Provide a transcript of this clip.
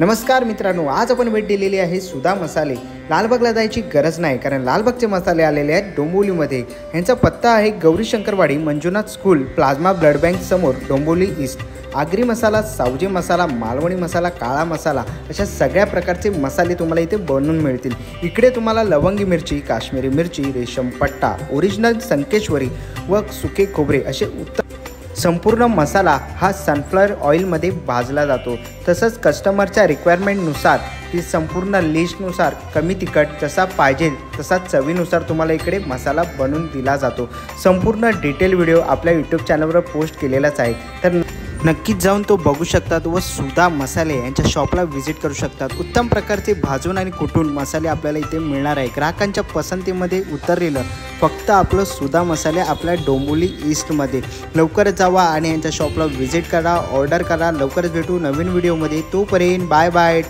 नमस्कार मित्रांनो, आज आपण भेट दिलेली आहे सुधा मसाले। लालबागला जायची गरज नाही, कारण लालबागचे मसाले आलेले आहेत डोंबिवलीमध्ये। यांचा पत्ता आहे Gauri Shankarwadi, Manjunath school, plasma blood bank समोर, डोंबिवली ईस्ट। आगरी मसाला, सावजी मसाला, मालवणी मसाला, काळा मसाला अशा सगळ्या प्रकारचे मसाले तुम्हाला इथे बनवून मिळतील। इकडे तुम्हाला लवंगी मिरची, काश्मीरी मिरची, रेशम पट्टा, ओरिजिनल संकेश्वरी व सुके खोबरे असे संपूर्ण मसाला हा सनफ्लॉवर ऑइलमध्ये भाजला जातो। तसंच कस्टमरच्या रिक्वायरमेंटनुसार ही संपूर्ण लिस्टनुसार कमी तिखट जसा पाहिजे तसा चवीनुसार तुम्हाला इकडे मसाला बनवून दिला जातो। संपूर्ण डिटेल व्हिडिओ आपल्या यूट्यूब चॅनलवर पोस्ट केलेलाच आहे, तर नक्कीच जाऊन तो बघू शकतात व सुधा मसाले यांच्या शॉपला व्हिजिट करू शकतात। उत्तम प्रकारचे भाजून आणि कुटून मसाले आपल्याला इथे मिळणार आहे। ग्राहकांच्या पसंतीमध्ये उतरलेलं फक्त आपलं सुधा मसाले आपल्या डोंबिवली ईस्टमध्ये। लवकरच जावा आणि यांच्या शॉपला व्हिजिट करा, ऑर्डर करा। लवकरच भेटू नवीन व्हिडिओमध्ये, तोपर्यंत बाय बाय।